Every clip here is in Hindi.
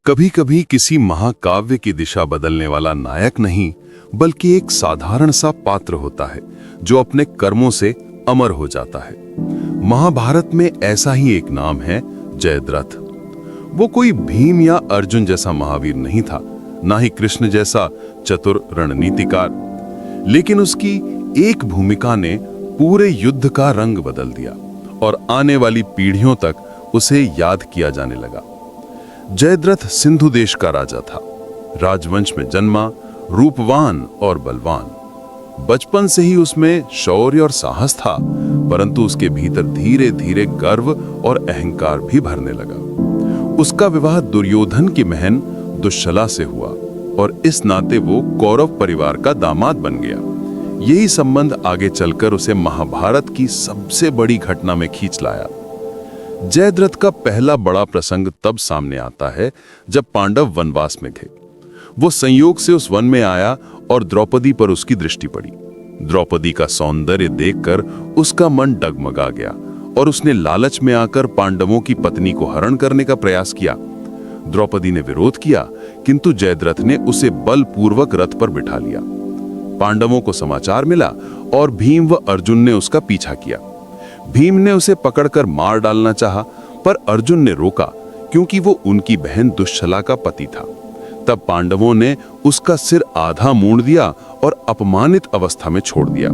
कभी कभी किसी महाकाव्य की दिशा बदलने वाला नायक नहीं, बल्कि एक साधारण सा पात्र होता है जो अपने कर्मों से अमर हो जाता है। महाभारत में ऐसा ही एक नाम है, जयद्रथ। वो कोई भीम या अर्जुन जैसा महावीर नहीं था, ना ही कृष्ण जैसा चतुर रणनीतिकार, लेकिन उसकी एक भूमिका ने पूरे युद्ध का रंग बदल दिया और आने वाली पीढ़ियों तक उसे याद किया जाने लगा। जयद्रथ सिंधु देश का राजा था। राजवंश में जन्मा, रूपवान और बलवान। बचपन से ही उसमें शौर्य और साहस था, परंतु उसके भीतर धीरे धीरे गर्व और अहंकार भी भरने लगा। उसका विवाह दुर्योधन की बहन दुश्शला से हुआ और इस नाते वो कौरव परिवार का दामाद बन गया। यही संबंध आगे चलकर उसे महाभारत की सबसे बड़ी घटना में खींच लाया। जयद्रथ का पहला बड़ा प्रसंग तब सामने आता है जब पांडव वनवास में थे। वो संयोग से उस वन में आया और द्रौपदी पर उसकी दृष्टि पड़ी। द्रौपदी का सौंदर्य देखकर उसका मन डगमगा गया और उसने लालच में आकर पांडवों की पत्नी को हरण करने का प्रयास किया। द्रौपदी ने विरोध किया, किंतु जयद्रथ ने उसे बलपूर्वक रथ पर बिठा लिया। पांडवों को समाचार मिला और भीम व अर्जुन ने उसका पीछा किया। भीम ने उसे पकड़कर मार डालना चाहा, पर अर्जुन ने रोका, क्योंकि वो उनकी बहन दुश्शला का पति था। तब पांडवों ने उसका सिर आधा मूंड दिया और अपमानित अवस्था में छोड़ दिया।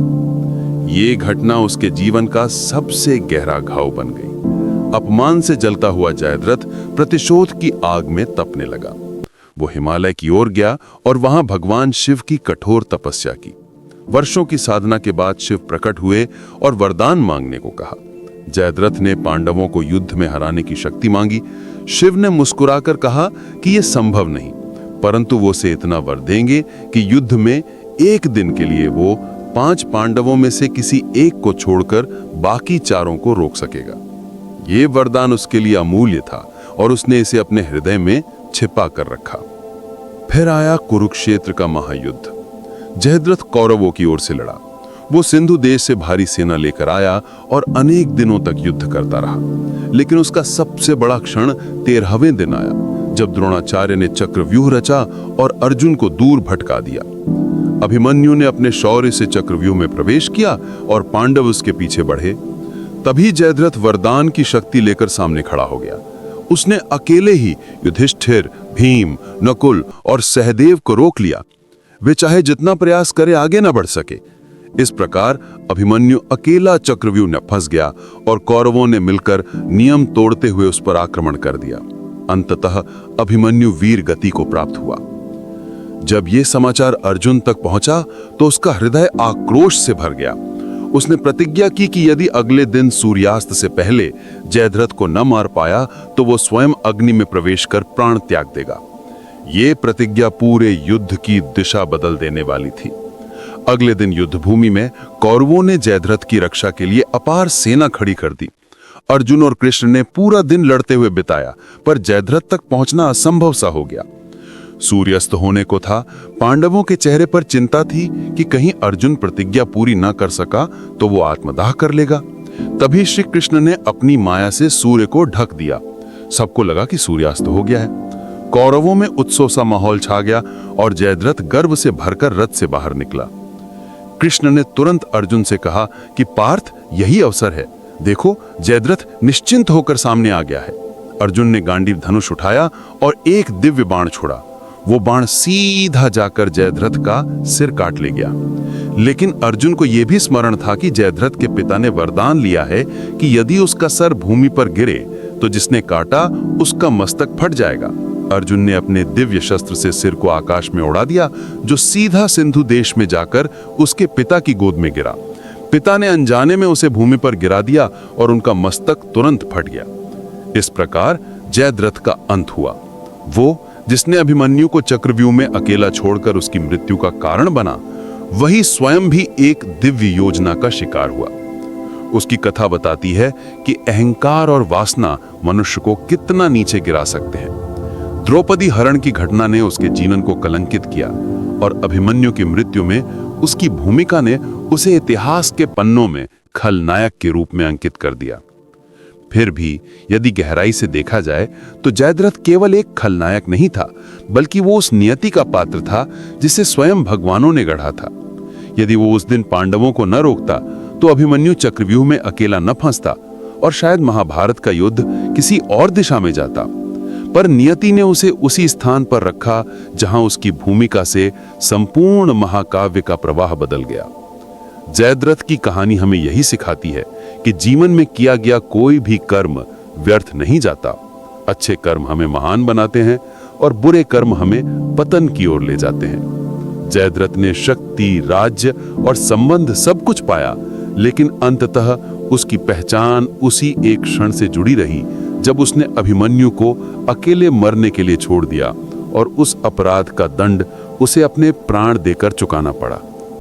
ये घटना उसके जीवन का सबसे गहरा घाव बन गई। अपमान से जलता हुआ जयद्रथ प्रतिशोध की आग में तपने लगा। वो हिमालय की ओर गया और वहां भगवान शिव की कठोर तपस्या की। वर्षों की साधना के बाद शिव प्रकट हुए और वरदान मांगने को कहा। जयद्रथ ने पांडवों को युद्ध में हराने की शक्ति मांगी। शिव ने मुस्कुराकर कहा कि यह संभव नहीं, परंतु वो उसे इतना वर देंगे कि युद्ध में एक दिन के लिए वो 5 पांडवों में से किसी एक को छोड़कर बाकी चारों को रोक सकेगा। ये वरदान उसके लिए अमूल्य था और उसने इसे अपने हृदय में छिपा कर रखा। फिर आया कुरुक्षेत्र का महायुद्ध। जयद्रथ कौरवों की ओर से लड़ा। वो सिंधु देश से भारी सेना लेकर आया और अनेक दिनों तक युद्ध करता रहा। लेकिन उसका सबसे बड़ा क्षण 13वें दिन आया, जब द्रोणाचार्य ने चक्रव्यूह रचा और अर्जुन को दूर भटका दिया। अभिमन्यु ने अपने शौर्य से चक्रव्यूह में प्रवेश किया और पांडव उसके पीछे बढ़े। तभी जयद्रथ वरदान की शक्ति लेकर सामने खड़ा हो गया। उसने अकेले ही युधिष्ठिर, भीम, नकुल और सहदेव को रोक लिया। वे चाहे जितना प्रयास करे आगे न बढ़ सके। इस प्रकार अभिमन्यु अकेला चक्रव्यूह में फंस गया और कौरवों ने मिलकर नियम तोड़ते हुए उस पर आक्रमण कर दिया। अंततः अभिमन्यु वीर गति को प्राप्त हुआ। जब ये समाचार अर्जुन तक पहुंचा तो उसका हृदय आक्रोश से भर गया। उसने प्रतिज्ञा की कि यदि अगले दिन सूर्यास्त से पहले जयद्रथ को न मार पाया तो वो स्वयं अग्नि में प्रवेश कर प्राण त्याग देगा। ये प्रतिज्ञा पूरे युद्ध की दिशा बदल देने वाली थी। अगले दिन युद्ध भूमि में कौरवों ने जयद्रथ की रक्षा के लिए अपार सेना खड़ी कर दी। अर्जुन और कृष्ण ने पूरा दिन लड़ते हुए बिताया, पर जयद्रथ तक पहुंचना असंभव सा हो गया। सूर्यास्त होने को था। पांडवों के चेहरे पर चिंता थी कि कहीं अर्जुन प्रतिज्ञा पूरी ना कर सका तो वो आत्मदाह कर लेगा। तभी श्री कृष्ण ने अपनी माया से सूर्य को ढक दिया। सबको लगा कि सूर्यास्त हो गया है। कौरवों में उत्सव सा माहौल छा गया और जयद्रथ गर्व से भरकर रथ से बाहर निकला। कृष्ण ने तुरंत अर्जुन से कहा कि पार्थ, यही अवसर है। देखो, जयद्रथ निश्चिंत होकर सामने आ गया है। अर्जुन ने गांडीव धनुष उठाया और एक दिव्य बाण छोड़ा। वो बाण सीधा जाकर जयद्रथ का सिर काट ले गया। लेकिन अर्जुन को यह भी स्मरण था कि जयद्रथ के पिता ने वरदान लिया है कि यदि उसका सर भूमि पर गिरे तो जिसने काटा उसका मस्तक फट जाएगा। अर्जुन ने अपने दिव्य शस्त्र से सिर को आकाश में उड़ा दिया, जो सीधा सिंधु देश में जाकर उसके पिता की गोद में गिरा। पिता ने अनजाने में उसे भूमि पर गिरा दिया और उनका मस्तक तुरंत फट गया। इस प्रकार जयद्रथ का अंत हुआ। वो जिसने अभिमन्यु को चक्रव्यूह में अकेला छोड़कर उसकी मृत्यु का कारण बना, वही स्वयं भी एक दिव्य योजना का शिकार हुआ। उसकी कथा बताती है कि अहंकार और वासना मनुष्य को कितना नीचे गिरा सकते हैं। द्रौपदी हरण की घटना ने उसके जीवन को कलंकित किया और अभिमन्यु की मृत्यु में उसकी भूमिका ने उसे इतिहास के पन्नों में खलनायक के रूप में अंकित कर दिया। फिर भी यदि गहराई से देखा जाए तो जयद्रथ केवल एक खलनायक नहीं था, बल्कि वो उस नियति का पात्र था जिसे स्वयं भगवानों ने गढ़ा था। यदि वो उस दिन पांडवों को न रोकता तो अभिमन्यु चक्रव्यूह में अकेला न फंसता और शायद महाभारत का युद्ध किसी और दिशा में जाता। पर नियति ने उसे उसी स्थान पर रखा जहां उसकी भूमिका से संपूर्ण महाकाव्य का प्रवाह बदल गया। जयद्रथ की कहानी हमें यही सिखाती है कि जीवन में किया गया कोई भी कर्म व्यर्थ नहीं जाता। अच्छे कर्म हमें महान बनाते हैं और बुरे कर्म हमें पतन की ओर ले जाते हैं। जयद्रथ ने शक्ति, राज्य और संबंध सब कुछ पाया, लेकिन अंततः उसकी पहचान उसी एक क्षण से जुड़ी रही जब उसने अभिमन्यु को अकेले मरने के लिए छोड़ दिया और उस अपराध का दंड उसे अपने प्राण देकर चुकाना पड़ा।